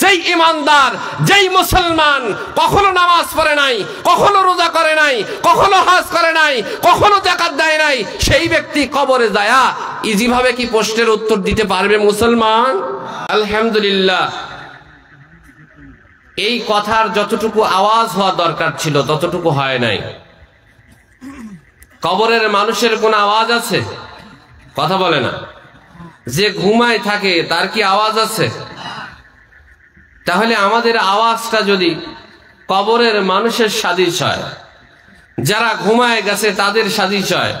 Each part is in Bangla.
যেই ইমানদার, যেই মুসলমান কখনো নামাজ পড়ে নাই, কখনো রোজা করে নাই, কখনো হজ করে নাই, কখনো যাকাত দেয় নাই, সেই ব্যক্তি কবরে যায়া ইজিভাবে কি প্রশ্নের উত্তর দিতে পারবে মুসলমান? আলহামদুলিল্লাহ, এই কথার যতটুকু আওয়াজ হওয়া দরকার ছিল ততটুকু হয় নাই। কবরের মানুষের কোন আওয়াজ আছে? কথা বলে না। যে ঘুমায় থাকে তার কি আওয়াজ আছে? তাহলে আমাদের আওয়াজটা যদি কবরের মানুষের সাদৃশ্য হয়, যারা ঘুমায় গেছে তাদের সাদৃশ্য হয়,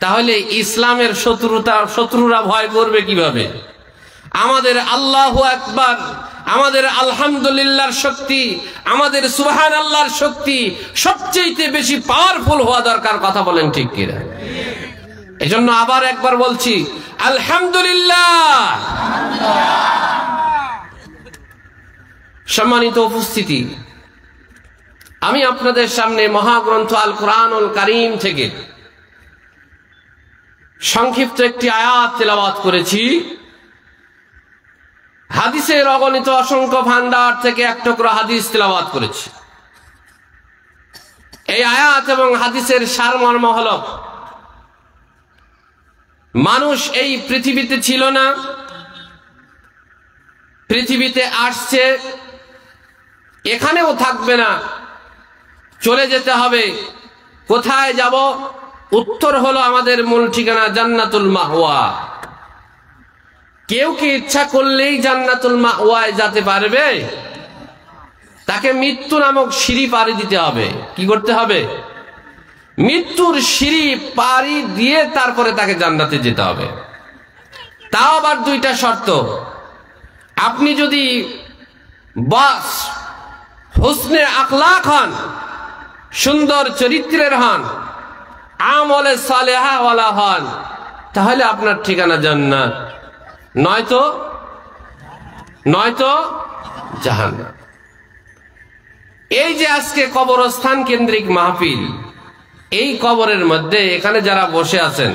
তাহলে ইসলামের শত্রুরা ভয় করবে কিভাবে? আমাদের আল্লাহু আকবার, আমাদের আলহামদুলিল্লাহর শক্তি, আমাদের সুবহানাল্লাহর শক্তি সবচেয়ে বেশি পাওয়ারফুল হওয়া দরকার। কথা বলেন ঠিক কিনা? এজন্য আবার একবার বলছি, আলহামদুলিল্লাহ। সম্মানিত উপস্থিতি, আমি আপনাদের সামনে মহাগ্রন্থ আল কুরআনুল কারীম থেকে সংক্ষিপ্ত একটি আয়াত তেলাওয়াত করেছি। হাদিসের অগণিত অসংখ্য ভান্ডার থেকে এক টুকরো হাদিস তেলাওয়াত করেছি। এই আয়াত এবং হাদিসের সারমর্ম হলো, মানুষ এই পৃথিবীতে ছিল না, পৃথিবীতে আসছে, এখানেও থাকবে না, চলে যেতে হবে। কোথায় যাব? উত্তর হলো আমাদের মূল ঠিকানা জান্নাতুল মাওয়া। কেউ কি ইচ্ছা করলেই জান্নাতুল মাওয়ায় যেতে পারবে? তাকে মৃত্যু নামক সিঁড়ি পাড়ি দিতে হবে। কি করতে হবে? মৃত্যুর সিঁড়ি পাড়ি দিয়ে তারপরে তাকে জান্নাতে যেতে হবে। তাও আবার দুইটা শর্ত। আপনি যদি বাস হুসনে আখলাক হন, সুন্দর চরিত্রের হন, আমলে সালেহা ওয়ালা হন, তাহলে আপনার ঠিকানা জান্নাত, নয়তো জাহান্নাম। এই যে আজকে কবরস্থান কেন্দ্রিক মাহফিল, এই কবরের মধ্যে এখানে যারা বসে আছেন,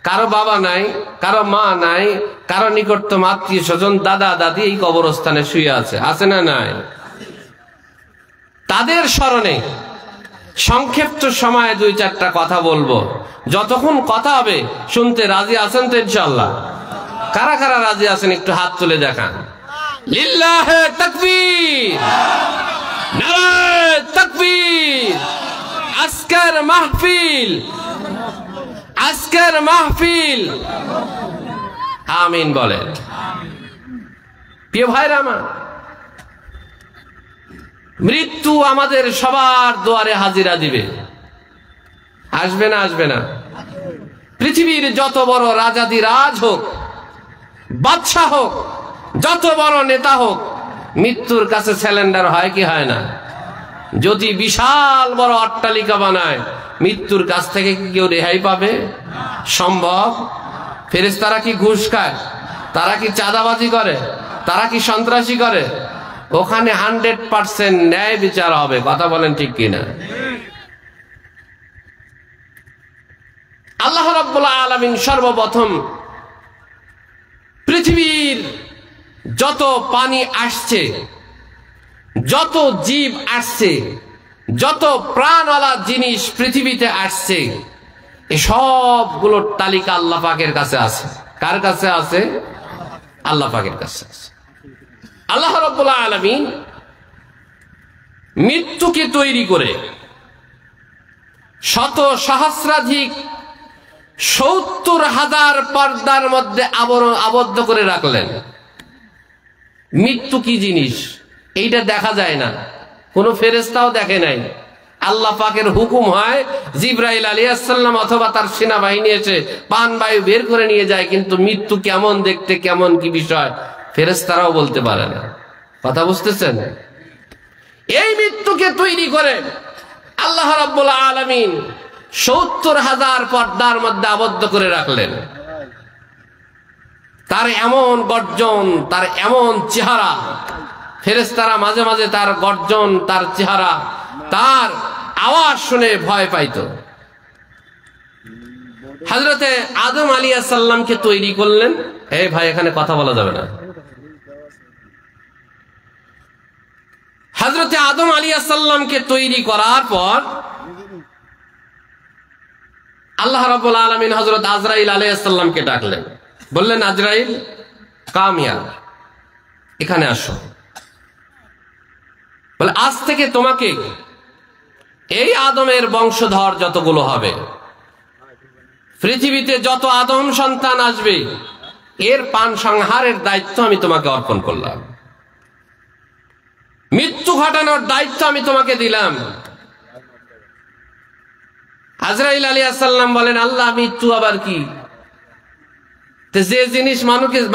কারো বাবা নাই, কারো মা নাই, কারো নিকটতম আত্মীয় স্বজন, দাদা দাদি এই কবরস্থানে শুয়ে আছে না নাই? তাদের স্মরণে সংক্ষিপ্ত সময়ে দুই চারটা কথা বলবো। যতক্ষণ কথা হবে শুনতে রাজি আছেন তো ইনশাআল্লাহ? কারা কারা রাজি আছেন একটু হাত তুলে দেখান। লিল্লাহে তাকবীর, নারায়ে তাকবীর। আজকের মাহফিল আমিন বলেন। প্রিয় ভাইরা আমার, মৃত্যু আমাদের সবার দুয়ারে হাজিরা দিবে। আসবে না? আসবে না? পৃথিবীর যত বড় রাজাধিরাজ হোক, বাদশাহ হোক, যত বড় নেতা হোক, মৃত্যুর কাছে স্যালেন্ডার হয় কি হয় না? যদি বিশাল বড় অট্টালিকা বানায়, মৃত্যুর কাছ থেকে কি কেউ রেহাই পাবে? সম্ভব? ফেরেশতারা কি ঘুষ খায়? তারা কি চাঁদাবাজি করে? তারা কি সন্ত্রাসী করে? ওখানে 100% ন্যায় বিচার হবে। কথা বলেন ঠিক কিনা? আল্লাহ রাব্বুল আলামিন সর্বপ্রথম পৃথিবীর যত পানি আসছে, যত জীব আসছে, যত প্রাণওয়ালা জিনিস পৃথিবীতে আসছে, এই সবগুলোর তালিকা আল্লাহ পাকের কাছে আছে। কার কাছে আছে? আল্লাহ পাকের কাছে আছে। আল্লাহ রাব্বুল আলামিন মৃত্যুকে তৈরি করে শত সহস্রাধিক 70,000 পর্দার মধ্যে আবদ্ধ করে রাখলেন। মৃত্যু কি জিনিস এইটা দেখা যায় না, কোন ফেরেশতাও দেখে নাই। আল্লাহ পাকের হুকুম হয়, জিবরাইল আলাইহিস সালাম অথবা তার সেনাবাহিনী এসে প্রাণবায়ু বের করে নিয়ে যায়, কিন্তু মৃত্যু কেমন দেখতে, কেমন কি বিষয় ফেরেশতারাও বলতে পারে না। কথা বুঝতেছেন? এই মৃত্যুকে তৈরি করে আল্লাহ রাব্বুল আলামিন 70,000 পর্দার মধ্যে আবদ্ধ করে রাখলেন। তার এমন গর্জন, তার এমন চেহারা, ফেরেশতারা মাঝে মাঝে তার গর্জন, তার চেহারা, তার আওয়াজ শুনে ভয় পাইত। হযরতে আদম আলাইহিস সালামকে তৈরি করলেন। এই ভাই, এখানে কথা বলা যাবে না। হযরতে আদম আলাইহিস সালামকে তৈরি করার পর আল্লাহ রাব্বুল আলামিন হযরত আজরাইল আলাইহিস সালামকে ডাকলেন, বললেন, আজরাইল কামিয়া, এখানে আসো। বলে, আজ থেকে তোমাকে এই আদমের বংশধর যতগুলো হবে, পৃথিবীতে যত আদম সন্তান আসবে, এর প্রাণ সংহারের দায়িত্ব আমি তোমাকে অর্পণ করলাম, মৃত্যু ঘটানোর দায়িত্ব আমি তোমাকে দিলাম। আজরাইল আলাইহিস সালাম বলেন, আল্লাহ, মৃত্যু আবার কি? যে জিনিস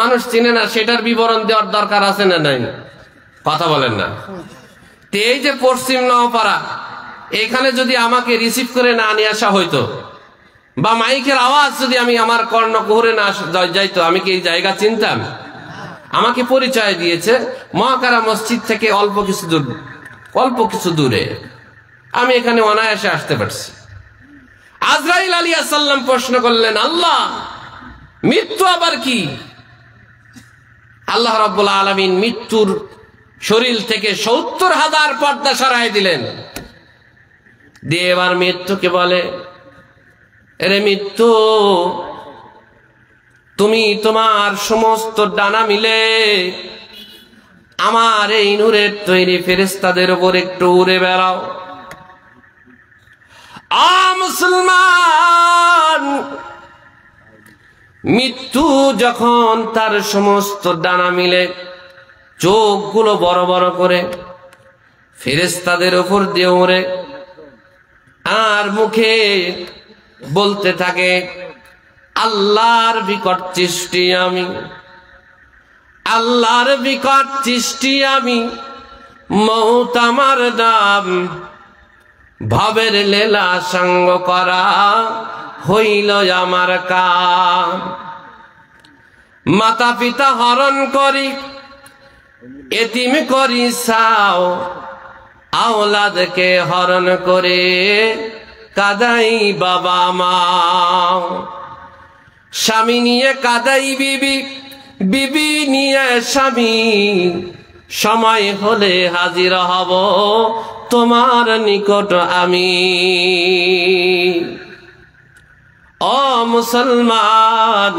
মানুষ চিনে না সেটার বিবরণ দেওয়ার দরকার আছে না নাই? কথা বলেন না। এই যে পশ্চিম নওপাড়া, এখানে যদি আমাকে রিসিভ করে না নিয়ে আসা হইতো, বা মাইকের আওয়াজ যদি আমি আমার কর্ণকুহরে না যাইতো, আমি কি এই জায়গা চিনতাম? আমাকে পরিচয় দিয়েছে মহাকারা মসজিদ থেকে অল্প কিছু দূরে, আমি এখানে অনায়াসে আসতে পারছি। আজরাইল আলাইহিস সালাম প্রশ্ন করলেন, আল্লাহ, মৃত্যু আবার কি? আল্লাহ রাব্বুল আলামিন মৃত্যুর শরীর থেকে ৭০,০০০ পর্দা সরাই দিলেন। দিয়ে এবার মৃত্যুকে বলে, এরে মৃত্যু, তুমি তোমার সমস্ত ডানা মিলে আমার এই নূরের তৈরি ফেরেশতাদের উপর একটু উড়ে বেড়াও। মুসলমান, মৃত্যু যখন তার সমস্ত ডানা মিলে চোখগুলো বড় বড় করে ফেরেশতাদের উপর দিয়ে ওড়ে, আর মুখে বলতে থাকে, আল্লাহর বিকট সৃষ্টি আমি, আল্লাহর বিকট সৃষ্টি আমি, মৌত আমার নাম, ভবের লীলা সঙ্গ করা হইল আমার কাম। মাতা পিতা হরণ করি, এতিম করি সাও, আওলাদকে হরণ করে কাদাই বাবা মা। স্বামী নিয়ে কাদাই বিবি, বিবি নিয়ে স্বামী, সময় হলে হাজির হব তোমার নিকট আমি। ও মুসলমান,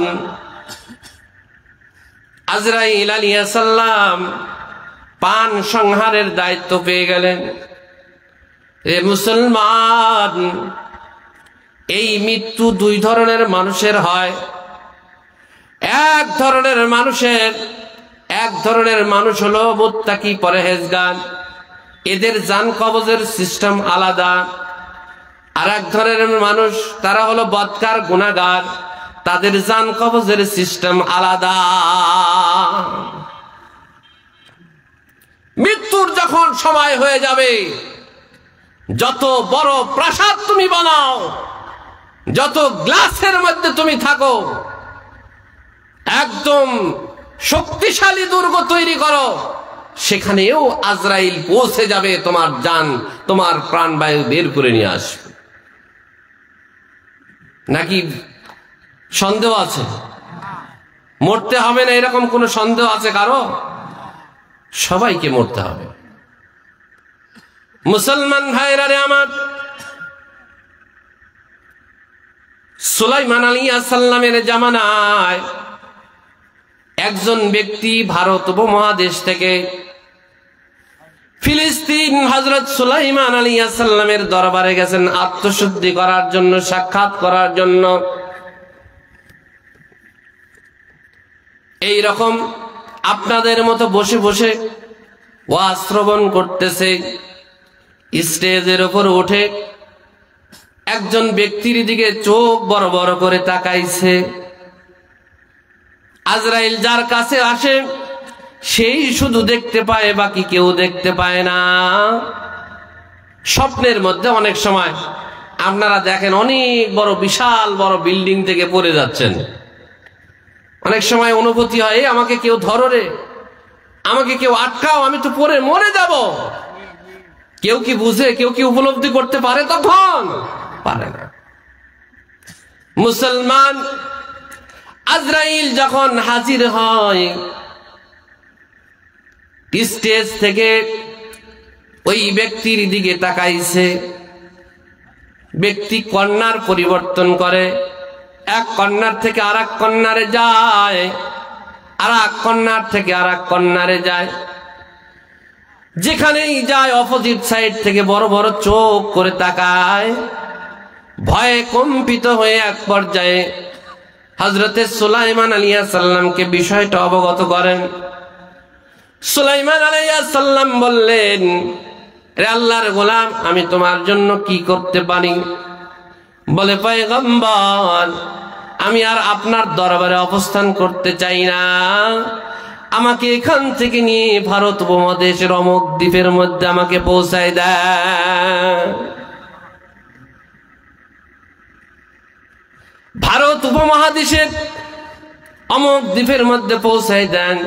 আজরাইল আলাইহিস সালাম প্রাণ সংহারের দায়িত্ব পেয়ে গেলেন। এ মুসলমান, এই মৃত্যু দুই ধরনের মানুষের হয়। এক ধরনের মানুষ হলো মুত্তাকি পরহেজগার, এদের জান কবজের সিস্টেম আলাদা। আর এক ধরনের মানুষ, তারা হলো বদকার গুনাহগার, তাদের জান কবজের সিস্টেম আলাদা। মৃত্যুর যখন সময় হয়ে যাবে, যত বড় প্রাসাদ তুমি বানাও, যত গ্লাসের মধ্যে তুমি থাকো, একদম শক্তিশালী দুর্গ তৈরি করো, সেখানেও আজরাইল পৌঁছে যাবে, তোমার জান, তোমার প্রাণবায়ু বের করে নিয়ে আসবে। নাকি সন্দেহ আছে? মরতে হবে না এরকম কোন সন্দেহ আছে কারো? সবাইকে মরতে হবে। মুসলমান ভাইরা রে আমার, সুলাইমান আলাইহিস সালামের জামানায় একজন ব্যক্তি ভারত উপমহাদেশ থেকে ফিলিস্তিন হযরত সুলাইমান আলাইহিস সালামের দরবারে গেছেন আত্মশুদ্ধি করার জন্য, সাক্ষাৎ করার জন্য। এই রকম আপনাদের মতো বসে বসে ওয়াজ শ্রবণ করতেছে, স্টেজের উপর উঠে একজন ব্যক্তির দিকে চোখ বড় বড় করে তাকাইছে। আজরাইল যার কাছে আসে সেই শুধু দেখতে পায়, বাকি কেউ দেখতে পায় না। স্বপ্নের মধ্যে অনেক সময় আপনারা দেখেন অনেক বড় বিশাল বড় বিল্ডিং থেকে পড়ে যাচ্ছেন, অনেক সময় অনুভূতি হয়, আমাকে কেউ ধরো রে, আমাকে কেউ আটকাও, আমি তো পড়ে মরে যাব। কেউ কি বুঝে, কেউ কি উপলব্ধি করতে পারে? তখন পারে না। মুসলমান, আজরাইল যখন হাজির হয়, স্টেজ থেকে ওই ব্যক্তির দিকে তাকাইছে। ব্যক্তি কন্যার পরিবর্তন করে, এক কন্যার থেকে আর এক কন্যারে যায়, আর এক কন্যার থেকে আর এক কন্যারে যায়। যেখানেই যায় অপোজিট সাইড থেকে বড় বড় চোখ করে তাকায়। ভয়ে কম্পিত হয়ে এক পর্যায়ে হযরতে সুলাইমান আলাইহিস সালামকে বিষয়টা অবগত করেন। সুলাইমান আলাইহিস সালাম বললেন, রে আল্লাহর গোলাম, আমি তোমার জন্য কি করতে পারি? বলে, পয়গম্বর, আমি আর আপনার দরবারে অবস্থান করতে চাই না, আমাকে এখান থেকে নিয়ে ভারত উপমহাদেশের অমুক দ্বীপের মধ্যে আমাকে পৌঁছায় দেয়। ভারত উপমহাদেশের অমুক দ্বীপের মধ্যে পৌঁছায় দেন।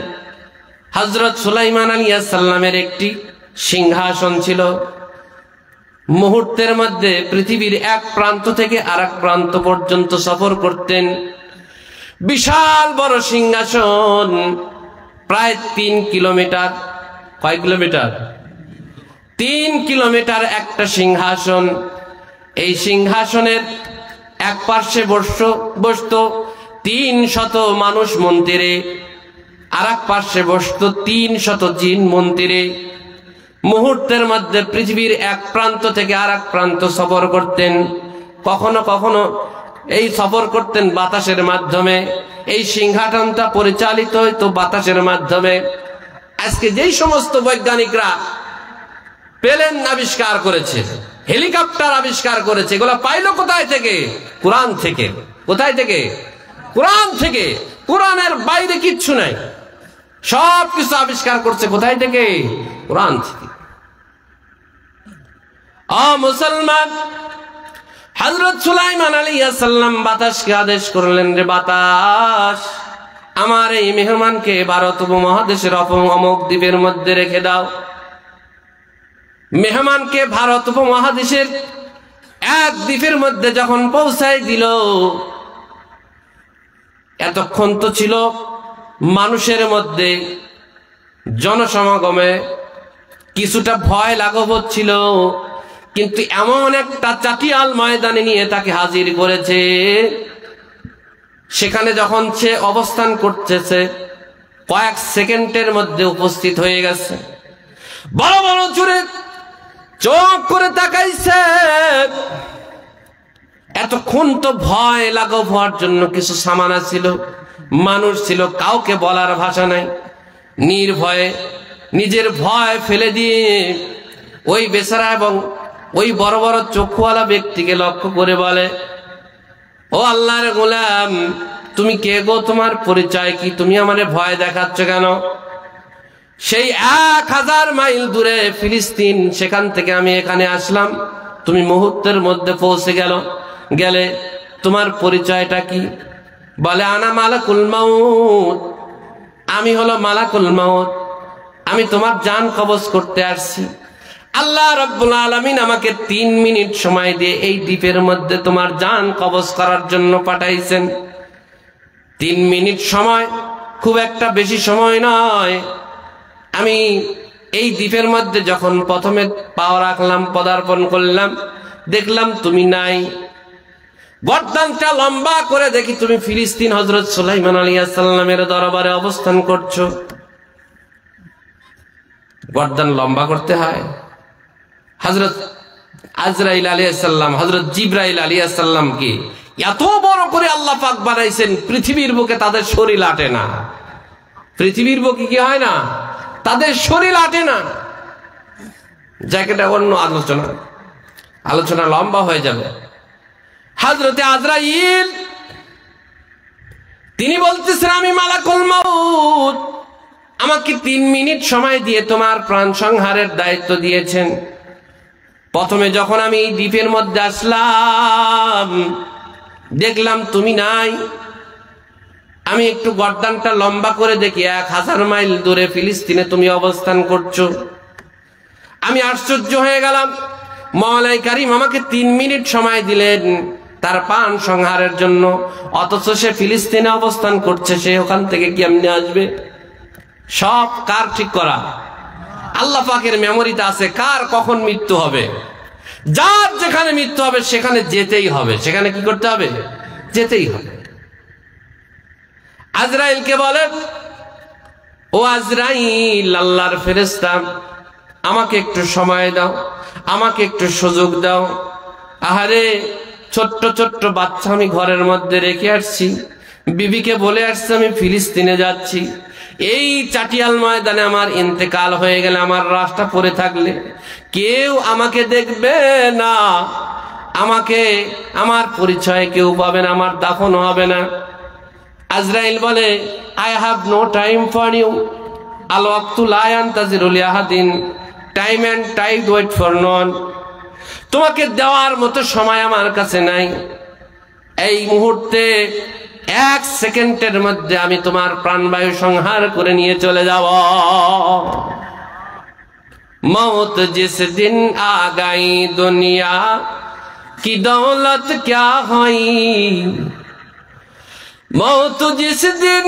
হযরত সুলাইমান আলাইহিস সালামের একটি সিংহাসন ছিল। মুহূর্তের মধ্যে পৃথিবীর এক প্রান্ত থেকে আর এক প্রান্ত পর্যন্ত সফর করতেন। বিশাল বড় সিংহাসন, প্রায় 3 কিলোমিটার। কয় কিলোমিটার? 3 কিলোমিটার একটা সিংহাসন। এই সিংহাসনের এক পার্শ্বে বসত 300 মানুষ মন্দিরে, আর এক পার্শ্বে বসত 300 জিন মন্দিরে। মুহূর্তের মধ্যে পৃথিবীর এক প্রান্ত থেকে আর এক প্রান্ত সফর করতেন। কখনো কখনো এই সফর করতেন বাতাসের মাধ্যমে। এই সিংহাসনটা পরিচালিত হইতো বাতাসের মাধ্যমে। আজকে যেই সমস্ত বৈজ্ঞানিকরা প্লেন আবিষ্কার করেছে, হেলিকপ্টার আবিষ্কার করেছে, এগুলো পাইলো কোথায় থেকে? কোরআন থেকে। কোথায় থেকে? কোরআন থেকে। কোরআনের বাইরে কিচ্ছু নাই, সব কিছু আবিষ্কার করছে কোথায় থেকে? কোরআন থেকে। মুসলমান, হযরত সুলাইমান আলাইহিস সালাম বাতাসকে আদেশ করলেন, রে বাতাস, আমার এই মেহমানকে ভারত উপমহাদেশের অমুক দ্বীপের মধ্যে রেখে দাও। মেহমানকে ভারত উপমহাদেশের এক দ্বীপের মধ্যে যখন পৌঁছায় দিল, এতক্ষণ তো ছিল মানুষের মধ্যে জনসমাগমে কিছুটা ভয় লাঘব হচ্ছিল, কিন্তু এমন একটা চাটিয়াল ময়দানে নিয়ে তাকে হাজির করেছে। সেখানে যখন সে অবস্থান করতেছে, কয়েক সেকেন্ডের মধ্যে উপস্থিত হয়ে গেছে। বড় বড় জোরে চোখ করে তাকাইছে। এতক্ষণ তো ভয় লাঘব হওয়ার জন্য কিছু সামানা ছিল, মানুষ ছিল, কাউকে বলার ভাষা নাই। নির্ভয়ে নিজের ভয় ফেলে দিয়ে ওই বেচারা এবং ওই বড় বড় চোখওয়ালা ব্যক্তিকে লক্ষ্য করে বলে, ও আল্লাহর গোলাম, তুমি কে গো? তোমার পরিচয় কি? তুমি আমারে ভয় দেখাচ্ছ কেন? সেই 1000 মাইল দূরে ফিলিস্তিন, সেখান থেকে আমি এখানে আসলাম, তুমি মুহূর্তের মধ্যে পৌঁছে গেলে তোমার পরিচয়টা কি? বলে, আনা মালাকুল মাউত, আমি হলো মালাকুল মাউত, আমি তোমার জান কবজ করতে আসছি। আল্লাহ রাব্বুল আলামিন আমাকে 3 মিনিট সময় দিয়ে এই দ্বীপের মধ্যে তোমার জান কবজ করার জন্য পাঠাইছেন। 3 মিনিট সময় খুব একটা বেশি সময় নয়। আমি এই দ্বীপের মধ্যে যখন প্রথমে পা রাখলাম, পদার্পণ করলাম, দেখলাম তুমি নাই। গর্দানটা লম্বা করে দেখি তুমি ফিলিস্তিন হযরত সুলাইমান আলাইহিস সালামের দরবারে অবস্থান করছো। গর্দান লম্বা করতে হয়। হযরত আজরাইল আলাইহিস সালাম, হযরত জিবরাইল আলাইহিস সালাম কি এত বড় করে আল্লাহ পাক বানাইছেন, পৃথিবীর বুকে তাদের শরীর আটে না। পৃথিবীর বুকে কি হয় না? তাদের শরীর আটে না। জায়গাটা অন্য আলোচনা লম্বা হয়ে যাবে। হযরতে আজরাইল তিনি বলতেছেন, আমি মালাকুল মাউত, আমাকে 3 মিনিট সময় দিয়ে তোমার প্রাণ সংহারের দায়িত্ব দিয়েছেন। প্রথমে যখন আমি এই দ্বীপের মধ্যে আসলাম, দেখলাম তুমি নাই। আমি একটু গর্দানটা লম্বা করে দেখি 1000 মাইল দূরে ফিলিস্তিনে তুমি অবস্থান করছো। আমি আশ্চর্য হয়ে গেলাম। মওলাই কারীম আমাকে 3 মিনিট সময় দিলেন তার প্রাণ সংহারের জন্য, অথচ সে ফিলিস্তিনে অবস্থান করছে। সে ওখান থেকে কেমনে আসবে? সব কার ঠিক করা? আল্লাহ পাকের মেমোরিতে আছে কার কখন মৃত্যু হবে। যার যেখানে মৃত্যু হবে সেখানে যেতেই হবে, সেখানে কি করতে হবে? যেতেই হবে। আজরাইলকে বলে, ও আজরাইল, আল্লাহর ফেরেশতা, আমাকে একটু সময় দাও, আমাকে একটু সুযোগ দাও। আহারে, ছোট্ট ছোট্ট বাচ্চা আমি ঘরের মধ্যে রেখে আসছি, বিবিকে বলে আসছি আমি ফিলিস্তিনে যাচ্ছি, এই চাটিয়াল ময়দানে আমার ইন্তেকাল হয়ে গেলে, আমার লাশটা পড়ে থাকলে কেউ আমাকে দেখবে না, আমাকে আমার পরিচয় কেউ পাবে না, আমার দাফন হবে না। আজরাইল বলে, I have no time for you, আল ওয়াক্তু লা ইয়ানতাজিরু লিআহাদিন, time and tide wait for none. তোমাকে দেওয়ার মতো সময় আমার কাছে নাই, এই মুহূর্তে 1 সেকেন্ডের মধ্যে আমি তোমার প্রাণবায়ু সংহার করে নিয়ে চলে যাব। मौत जिस दिन आ गई दुनिया की दौलत क्या हुई, मौत जिस दिन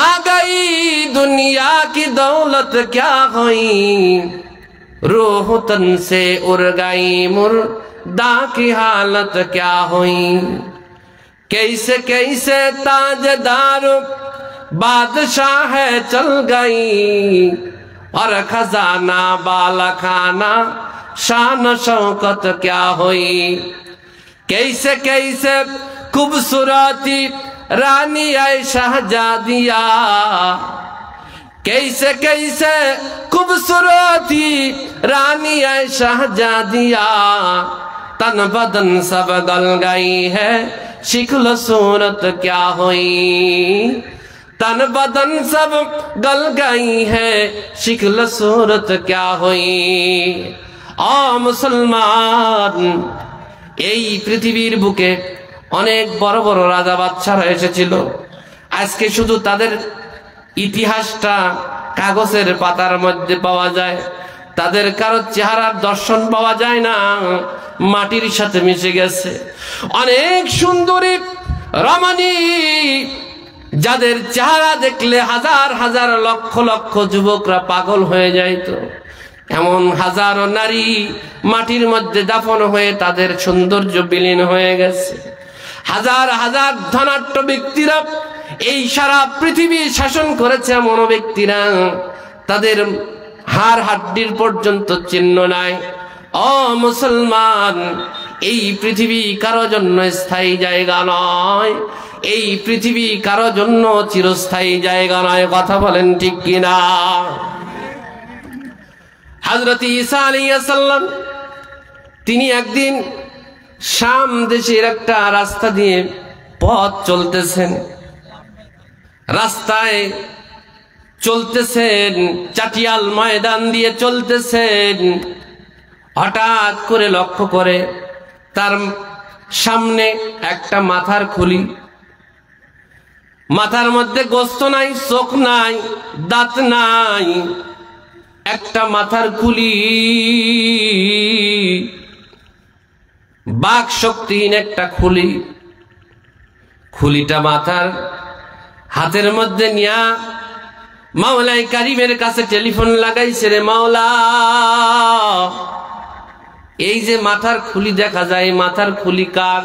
आ गई दुनिया की दौलत क्या हुई, रूह तन से उड़ गई मुर्दा की हालत क्या हुई। कैसे कैसे ताजदार बादशाह है चल गई, और खजाना बाला खाना शान शौकत क्या हुई। कैसे कैसे खूबसूरती रानी ऐ शहजादिया, कैसे कैसे खूबसूरती रानी ऐ शहजादिया, तन बदन सब गल गई है शिक्ल सूरत क्या हुई, तन बदन सब गल गई है शिक्ल सूरत क्या हुई। ओ मुसलमान, এই পৃথিবীর বুকে অনেক বড় বড় রাজা বাদশারা এসেছিল, আজকে শুধু তাদের ইতিহাসটা কাগজের পাতার মধ্যে পাওয়া যায়, তাদের কারো চেহারার দর্শন পাওয়া যায় না, মাটির সাথে মিশে গেছে। অনেক সুন্দরী রমণী, যাদের চেহারা দেখলে হাজার হাজার লক্ষ লক্ষ যুবকরা পাগল হয়ে যাইত, এমন হাজারো নারী মাটির মধ্যে দাফন হয়ে তাদের সৌন্দর্য বিলীন হয়ে গেছে। হাজার হাজার ধনাঢ্য ব্যক্তিরা এই সারা পৃথিবী শাসন করেছে, এমন ব্যক্তিরা তাদের হাড় হাড্ডির পর্যন্ত চিহ্ন নাই। ও মুসলমান, এই পৃথিবী কারো জন্য স্থায়ী জায়গা নয়, এই পৃথিবী কারো জন্য চিরস্থায়ী জায়গা নয়। কথা বলেন ঠিক কিনা? হযরত ঈসা আলাইহিস সালাম তিনি একদিন শাম দেশের একটা রাস্তা দিয়ে পথ চলতেছেন, রাস্তায় চলতেছেন, চাটিয়াল ময়দান দিয়ে চলতেছেন, হঠাৎ করে লক্ষ্য করে তার সামনে একটা মাথার খুলি, মাথার মধ্যে গোস্ত নাই, চোখ নাই, দাঁত নাই, একটা মাথার খুলি, বাক শক্তিহীন একটা খুলি। খুলিটা মাথার হাতের মধ্যে নিয়া মাওলাই কারিমের কাছে টেলিফোন লাগাইছে, রে মাওলা, এই যে মাথার খুলি দেখা যায়, মাথার খুলি কার?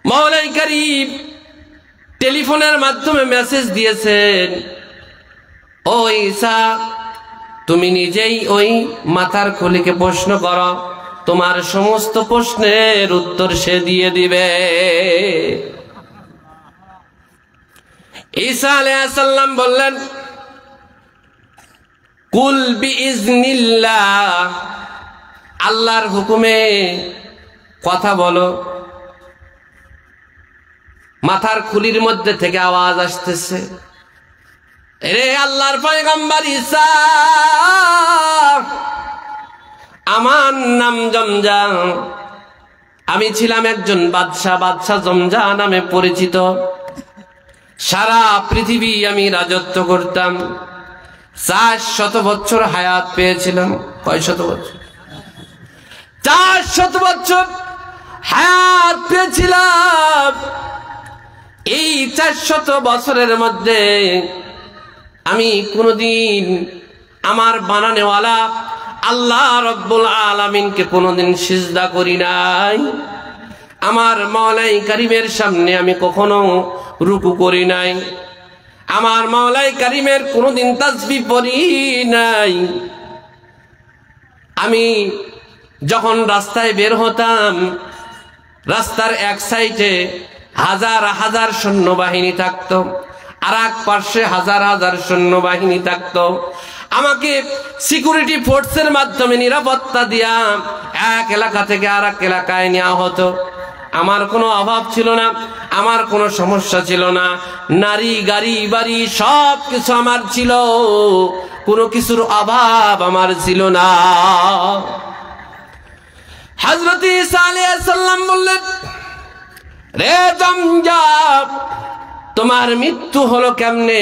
মাওলাই কারিম টেলিফোনের মাধ্যমে মেসেজ দিয়েছেন, ও ঈসা, তুমি নিজেই ওই মাথার খুলিকে প্রশ্ন করো, তোমার সমস্ত প্রশ্নের উত্তর সে দিয়ে দিবে। ঈসা আলাইহিস সালাম বললেন, কুল বিইজনিল্লাহ, আল্লাহর হুকুমে কথা বলো। মাথার খুলির মধ্যে থেকে আওয়াজ আসতেছে, রে আল্লাহর পয়গম্বর ঈসা, আমার নাম জমজা, আমি ছিলাম একজন বাদশা, বাদশা জমজা নামে পরিচিত, সারা পৃথিবী আমি রাজত্ব করতাম, 400 বছর হায়াত পেয়েছিলাম। কয় শত বছর? 400 বছর হায়াত পেয়েছিলাম। এই 400 বছরের মধ্যে আমি কোনদিন আমার বানানেওয়ালা আল্লাহ রব্বুল আলামিনকে কোনোদিন সিজদা করি নাই। আমার মাওলাই কারিমের সামনে আমি কখনো রুকু করি নাই। আমার মাওলাই কারিমের কোনোদিন তাসবিহ পড়ি নাই। আমি যখন রাস্তায় বের হতাম, রাস্তার এক সাইডে হাজার হাজার সৈন্যবাহিনী থাকতো, আর এক পাশে হাজার হাজার সৈন্যবাহিনী থাকতো। আমাকে সিকিউরিটি ফোর্সের মাধ্যমে নিরাপত্তা দিয়া এক এলাকা থেকে আর এক এলাকায় নেওয়া হতো। আমার কোনো অভাব ছিল না, আমার কোনো সমস্যা ছিল না। নারী, গাড়ি, বাড়ি সব কিছু আমার ছিল, কোনো কিছুর অভাব আমার ছিল না। হযরত ঈসা আলাইহিস সালাম বললেন, রে জামজা, তোমার মৃত্যু হলো কেমনে?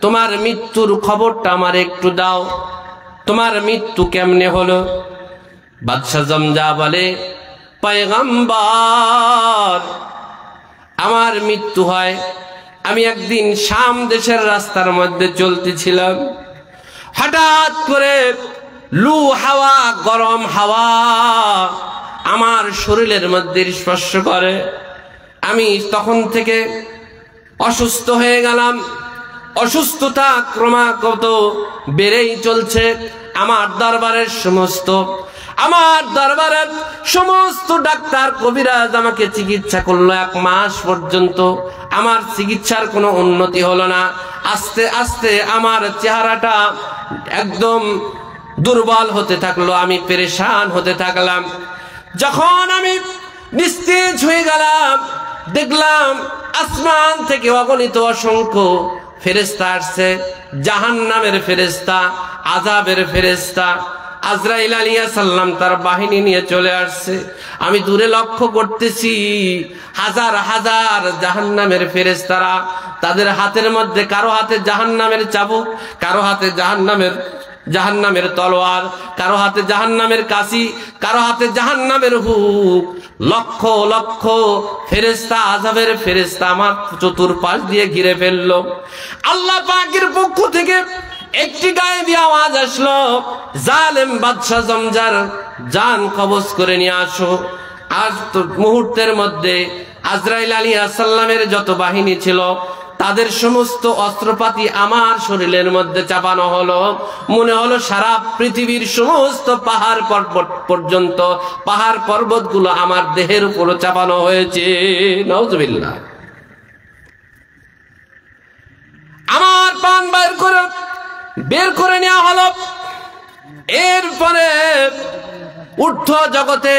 তোমার মৃত্যুর খবরটা আমার একটু দাও। তোমার মৃত্যু কেমনে হলো? বাদশা জামজা বলে, পয়গম্বর, আমার মৃত্যু হয়, আমি একদিন শাম দেশের রাস্তার মধ্যে চলতেছিলাম, হঠাৎ করে লু হাওয়া, গরম হাওয়া আমার শরীরের মধ্যে স্পর্শ করে। আমি তখন থেকে অসুস্থ হয়ে গেলাম। অসুস্থতা ক্রমাগত বেড়েই চলছে। আমার দরবারের সমস্ত ডাক্তার কবিরাজ আমাকে চিকিৎসা করলো 1 মাস পর্যন্ত। আমার চিকিৎসার কোনো উন্নতি হলো না। আস্তে আস্তে আমার চেহারাটা একদম দুর্বল হতে থাকলো, আমি পেরেশান হতে থাকলাম। যখন আমি নিস্তেজ হয়ে গেলাম, দেখলাম আসমান থেকে অগণিত অসংখ্য ফেরেশতা আসছে, জাহান্নামের ফেরেশতা, আযাবের ফেরেশতা। আজরাইল আলাইহিস সালাম তার বাহিনী নিয়ে চলে আসছে। আমি দূরে লক্ষ্য করতেছি হাজার হাজার জাহান্নামের ফেরেশতারা, তাদের হাতের মধ্যে কারো হাতে জাহান্নামের চাবুক, কারো হাতে জাহান্নামের তলোয়ার, কারো হাতে জাহান্নামের কাশি, কারো হাতে জাহান্নামের হুক। লক্ষ লক্ষ ফেরেশতা, আযাবের ফেরেশতা আমার চতুর্পাশ দিয়ে ঘিরে ফেললো। আল্লাহ পাকের পক্ষ থেকে একটি গায়েবী আওয়াজ আসলো, জালেম বাদশা জামজার জান কবজ করে নিয়ে আসো। আজ তো মুহূর্তের মধ্যে আজরাইল আলাইহিস সালামের যত বাহিনী ছিল তাদের সমস্ত অস্ত্রপাতি আমার শরীরের মধ্যে চাপানো হলো। মনে হলো সারা পৃথিবীর সমস্ত পাহাড় পর্বত পর্যন্ত, পাহাড় পর্বতগুলো আমার দেহের উপর চাপানো হয়েছে। নাউজুবিল্লাহ। আমার প্রাণ বের করে নেওয়া হলো। এরপরে ঊর্ধ্ব জগতে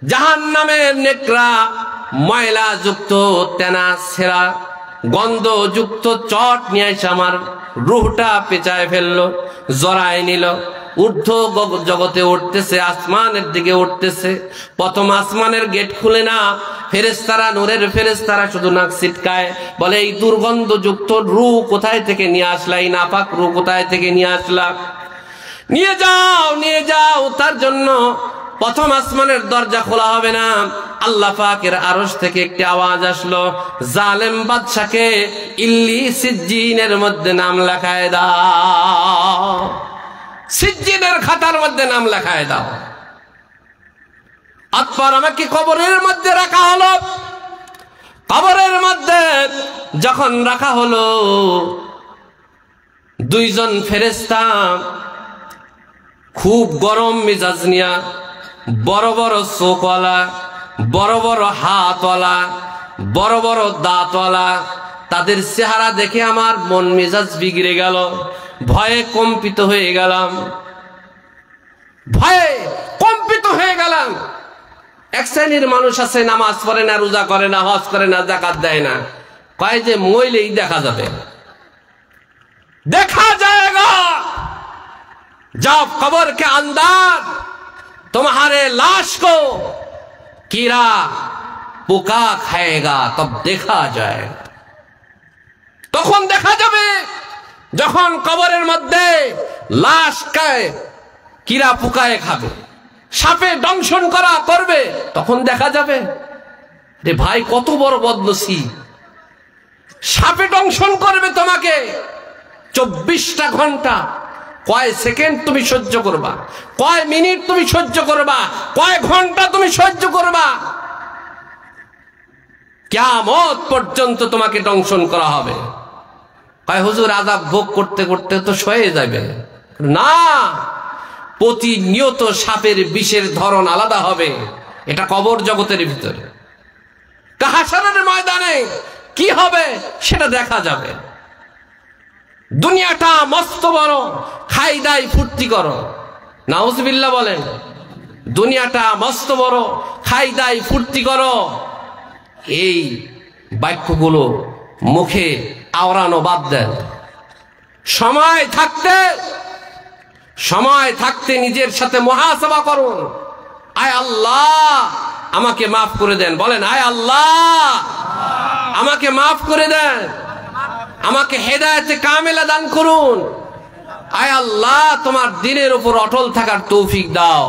জাহান্নামের নেকড়া, ময়লা যুক্ত, তেনা ছেঁড়া, গন্ধ যুক্ত চট নিয়ে এসে আমার রুহটা পেঁচায় ফেললো, জড়ায় নিল। ঊর্ধ্ব জগতে উঠতেছে, আসমানের দিকে উঠতেছে। প্রথম আসমানের গেট খুলে না, ফেরেশতারা, নূরের ফেরেশতারা শুধু নাক ছিটকায়, বলে এই দুর্গন্ধ যুক্ত রূহ কোথায় থেকে নিয়ে আসলা, এই নাপাক রূহ কোথায় থেকে নিয়ে আসলা, নিয়ে যাও। তার জন্য প্রথম আসমানের দরজা খোলা হবে না। আল্লাহ পাকের আরশ থেকে একটি আওয়াজ আসলো, জালেম বাদশাকে ইল্লিসিজ্জিনের মধ্যে নাম লেখায় দাও, সিজ্জিনের খাতার মধ্যে নাম লেখায় দাও। অতঃপর আমাকে কবরের মধ্যে রাখা হলো। কবরের মধ্যে যখন রাখা হলো, 2 জন ফেরেশতা খুব গরম মেজাজ নিয়া, বড় বড় চোখওয়ালা, বড় বড় হাতওয়ালা, বড় বড় দাঁতওয়ালা, তাদের চেহারা দেখে আমার মন মেজাজ বিগড়ে গেল। ভয়ে কম্পিত হয়ে গেলাম। এক শ্রেণীর মানুষ আছে, নামাজ পড়ে না, রোজা করে না, হজ করে না, যাকাত দেয় না, কয় যে মইলেই দেখা যাবে। দেখা जाएगा जब कब्र के अंदर तुम्हारे लाश को कीड़ा পোকা খায়গা তব দেখা जाएगा। তখন দেখা যাবে যখন কবরের মধ্যে লাশকে কিরা পোকায় খাবে, সাপে দংশন করবে, তখন দেখা যাবে। রে ভাই, কত বড় বদনসিব! সাপে দংশন করবে তোমাকে 24টা ঘন্টা, কয় সেকেন্ড তুমি সহ্য করবা, কয় মিনিট তুমি সহ্য করবা, কয় ঘন্টা তুমি সহ্য করবা? কিয়ামত পর্যন্ত তোমাকে দংশন করা হবে। কয় হুজুর আযাব ভোগ করতে করতে তো সয়ে যাবে। না, প্রতিনিয়ত সাপের বিষের ধরন আলাদা হবে। এটা কবর জগতের ভিতরে। হাশরের ময়দানে কি হবে সেটা দেখা যাবে। দুনিয়াটা মস্ত বড়, খাই দাই ফুর্তি করো। নাউজুবিল্লাহ বলেন। দুনিয়াটা মস্ত বড়, খাই দাই ফুর্তি করো। এই বাক্যগুলো মুখে আওড়ানো বাদ দেন। সময় থাকতে নিজের সাথে মুহাসাবা করুন। আয় আল্লাহ আমাকে মাফ করে দেন। বলেন, আয় আল্লাহ আমাকে মাফ করে দেন, আমাকে হেদায়েতে কামেলা দান করুন। আয় আল্লাহ তোমার দ্বীনের উপর অটল থাকার তৌফিক দাও।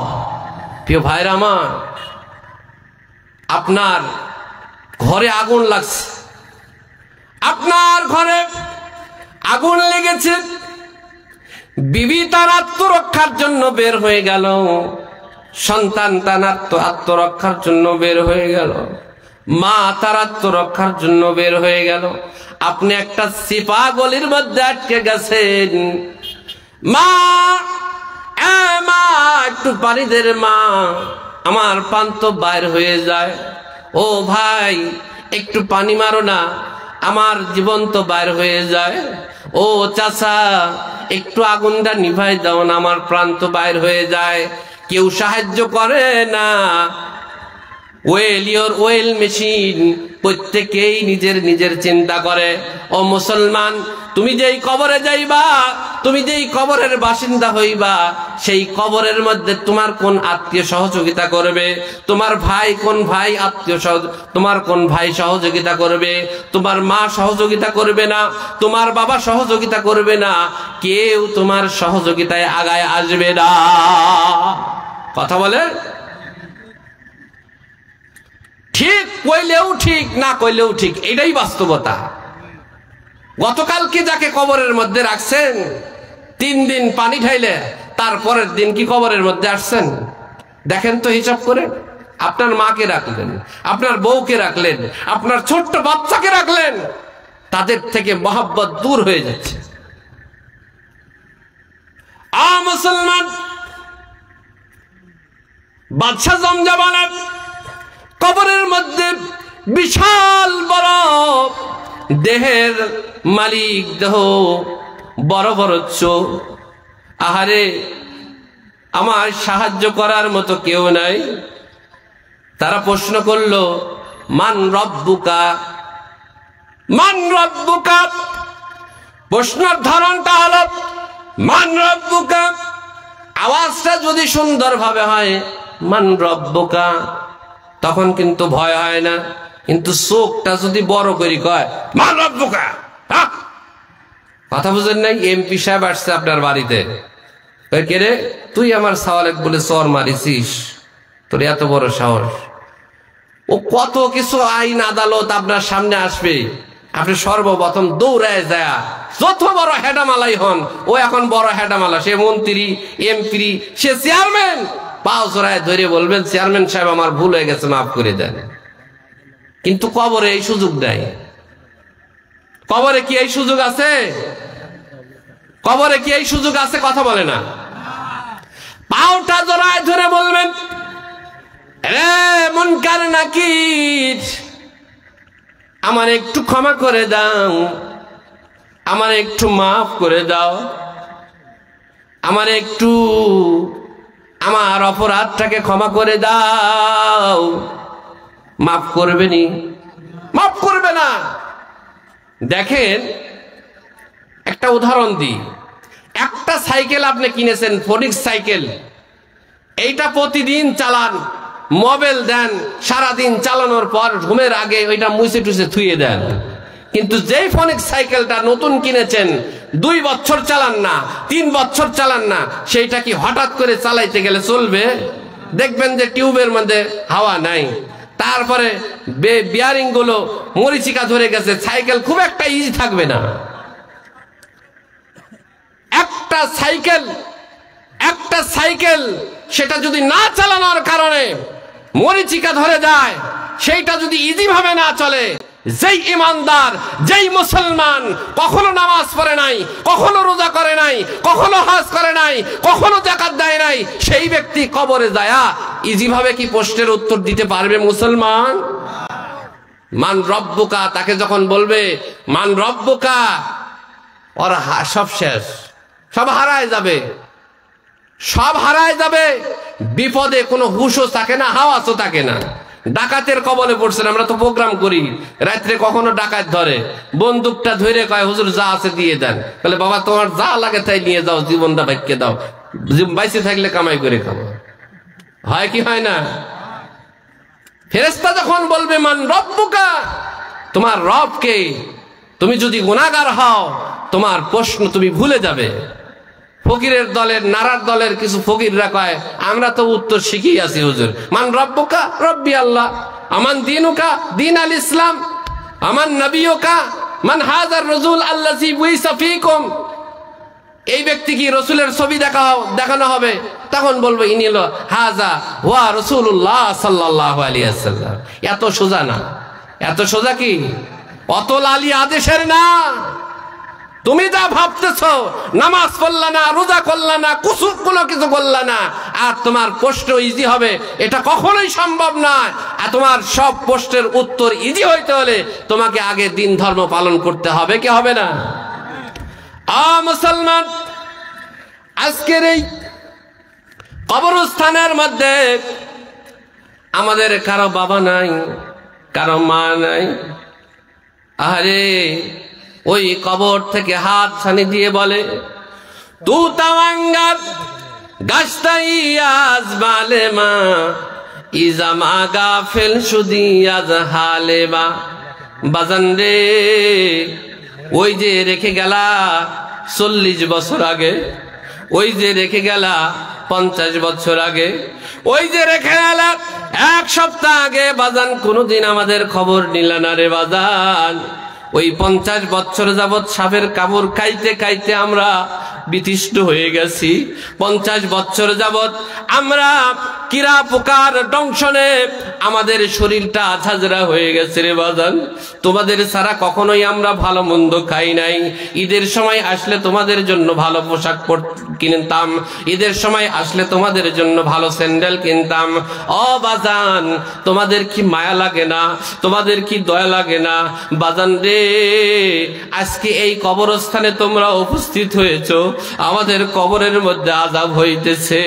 প্রিয় ভাইরা আমার, আপনার ঘরে আগুন লাগছে, আপনার ঘরে আগুন লেগেছে, বিবি তার আত্মরক্ষার জন্য বের হয়ে গেল, সন্তান তার আত্মরক্ষার জন্য বের হয়ে গেল, মা তার আত্মরক্ষার জন্য বের হয়ে গেল। আপনি একটা সিপা গলির মধ্যে আটকে গেছেন। মা, মা একটু পানি দে রে মা, আমার পান তো বাইর হয়ে যায়। ও ভাই একটু পানি মারো না, আমার জীবন তো বাইর হয়ে যায়। ও চাচা একটু আগুনটা নিভাই দাও না, আমার প্রাণ তো বাইর হয়ে যায়। কেউ সাহায্য করে না। ওয়েল মেশিন, প্রত্যেকেই নিজের চিন্তা করে। ও মুসলমান, তুমি যেই কবরে যাইবা, তুমি যেই কবরের বাসিন্দা হইবা, সেই কবরের মধ্যে তোমার কোন আত্মীয় সহযোগিতা করবে? তোমার ভাই কোন ভাই তোমার কোন ভাই সহযোগিতা করবে? তোমার মা সহযোগিতা করবে না, তোমার বাবা সহযোগিতা করবে না, কেউ তোমার সহযোগিতায় আগায় আসবে না। কথা বলে ঠিক কইলেও ঠিক, না কইলেও ঠিক, এটাই বাস্তবতা। গতকালকে যাকে কবরের মধ্যে রাখছেন, 3 দিন পানি ঢাইলে তারপরের দিন কি কবরের মধ্যে আসছেন? দেখেন তো হিসাব করে। আপনার মাকে রাখলেন, আপনার বউকে রাখলেন, আপনার ছোট্ট বাচ্চাকে রাখলেন, তাদের থেকে মহব্বত দূর হয়ে যাচ্ছে। মুসলমান, বাদশা জমজমানা কবরের মধ্যে বিশাল বড় দেহের মালিক, দেহ বড় বড় চোখ। আহারে, আমার সাহায্য করার মতো কেউ নাই। তারা প্রশ্ন করলো, মান রব্বুকা, মান রব্বুকা। প্রশ্নের ধরনটা হলো মান রব্বুকা। আওয়াজটা যদি সুন্দরভাবে হয় মান রব্বুকা, তখন কিন্তু ভয় হয় না। কিন্তু চোখটা যদি বড় করে কয় মান রব্বুকা, কথা বুঝেন নাই? এমপি সাহেব আসছে আপনার বাড়িতে, কে রে তুই আমার সাওয়ালেক বলে চর মারিছিস, তোর এত বড় সাহস। ও কত কিছু আইন আদালত আপনার সামনে আসবে, আপনি সর্বপ্রথম দৌড়ায় যায়, যত বড় হেডামালাই হন, ও এখন বড় হেডামালা, সে মন্ত্রী, এমপি, সে চেয়ারম্যান, পাও জোড়ায় ধরে বলবেন চেয়ারম্যান সাহেব আমার ভুল হয়ে গেছে, মাফ করে দেন। কিন্তু কবরে এই সুযোগ দেয়? কবরে কি এই সুযোগ আছে? কবরে কি এই সুযোগ আছে? কথা বলে না। পাওটা জোড়ায় ধরে বলবেন, রে মুনকার নাকির, আমার একটু ক্ষমা করে দাও, আমার একটু মাফ করে দাও, আমার একটু আমার অপরাধটাকে ক্ষমা করে দাও। মাফ করবে নি? মাফ করবে না। দেখেন একটা উদাহরণ দিই। একটা সাইকেল আপনি কিনেছেন, ফোনিক্স সাইকেল, এইটা প্রতিদিন চালান, মোবাইল দেন, সারাদিন চালানোর পর ঘুমের আগে ওইটা মুছে টুছে থুয়ে দেন। কিন্তু যেই ফোনিক্স সাইকেলটা নতুন কিনেছেন, 2 বছর চালান না, 3 বছর চালান না, সেইটা কি হঠাৎ করে চালাইতে গেলে চলবে? দেখবেন যে টিউবের মধ্যে হাওয়া নাই, তারপরে বিয়ারিং গুলো মরিচিকা ধরে গেছে, সাইকেল খুব একটা ইজি থাকবে না। একটা একটা সাইকেল সেটা যদি না চালানোর কারণে মরিচিকা ধরে যায়, সেইটা যদি ইজি ভাবে না চলে, যেই ইমানদার, যেই মুসলমান কখনো নামাজ পড়ে নাই, কখনো রোজা করে নাই, কখনো হজ করে নাই, কখনো যাকাত দেয় নাই, সেই ব্যক্তি কবরে যায়া ইজি ভাবে কি প্রশ্নের উত্তর দিতে পারবে মুসলমান? মান রব্বুকা, তাকে যখন বলবে মান রব্বুকা, ওর সব শেষ, সব হারায় যাবে, সব হারায় যাবে। বিপদে কোনো হুশও থাকে না, হাওয়াসও থাকে না। ডাকাতের কবলে পড়ছেন, আমরা তো প্রোগ্রাম করি, রাত্রে কখনো ডাকাত ধরে, বন্দুকটা ধরে কয় হুজুর যা আছে দিয়ে দেন। বলে বাবা তোমার যা লাগে তাই নিয়ে যাও, জীবনটা বাইকে দাও, বাইসে থাকলে কামাই করে খাবো। হয় কি হয় না? ফেরেশতা যখন বলবে মান রব্বুকা, তোমার রবকে, তুমি যদি গুনাহগার হও তোমার প্রশ্ন তুমি ভুলে যাবে। ফকিরের দলের, নারার দলের কিছু ফকিররা কয় আমরা তো উত্তর শিখিয়ে আছি হুজুর, মান রব্বুকা, রব্বি আল্লাহ, আমান দিনুকা, দিন আল ইসলাম, আমান নবিয়ুকা, মান হাজার রাসূল আল্লাযী বুইসা ফীকুম। এই ব্যক্তি কি রসুলের ছবি দেখানো হবে? তখন বলবো ইনি হলো হাজা ওয়া রাসূলুল্লাহ সাল্লাল্লাহু আলাইহি ওয়াসাল্লাম। এত সোজা না, এত সোজা কি অত লালি আদেশের না। তুমি যা ভাবতেছো, নামাজ পড়লা না, রোজা করলা না, কোনো কিছু করলা না, আর তোমার প্রশ্ন ইজি হবে, এটা কখনোই সম্ভব নয়। আর তোমার সব প্রশ্নের উত্তর ইজি হইতে হলে তোমাকে আগে দিন ধর্ম পালন করতে হবে, কি হবে না? মুসলমান, আজকের এই কবরস্থানের মধ্যে আমাদের কারো বাবা নাই, কারো মা নাই। আরে ওই কবর থেকে হাত ছানি দিয়ে বলে তু তাওয়াঙ্গাত গাছতাইয়াজ বালেমা ইজামা গাফেল সুদিয়াজ হালেবা। বাজান রে, ওই যে রেখে গেলা 40 বছর আগে, ওই যে রেখে গেলা 50 বছর আগে, ওই যে রেখে গেলা 1 সপ্তাহ আগে, বাজান কোনদিন আমাদের খবর নিলা না রে বাজান। ওই 50 বছর যাবৎ সাপের কামড় খাইতে খাইতে আমরা বিতিষ্ঠ হয়ে গেছি। 50 বছর যাবৎ আমরা কিরা পোকার দংশনে আমাদের শরীরটা ঝাঁঝরা হয়ে গেছে রে বাজান। তোমাদের ছাড়া কখনোই আমরা ভালো মন্দ খাই নাই। ঈদের সময় আসলে তোমাদের জন্য ভালো পোশাক কিনতাম, ঈদের সময় আসলে তোমাদের জন্য ভালো স্যান্ডেল কিনতাম। ও বাজান, তোমাদের কি মায়া লাগে না? তোমাদের কি দয়া লাগে না? বাজান রে, আজকে এই কবরস্থানে তোমরা উপস্থিত হয়েছো, আমাদের কবরের মধ্যে আযাব হইতেছে।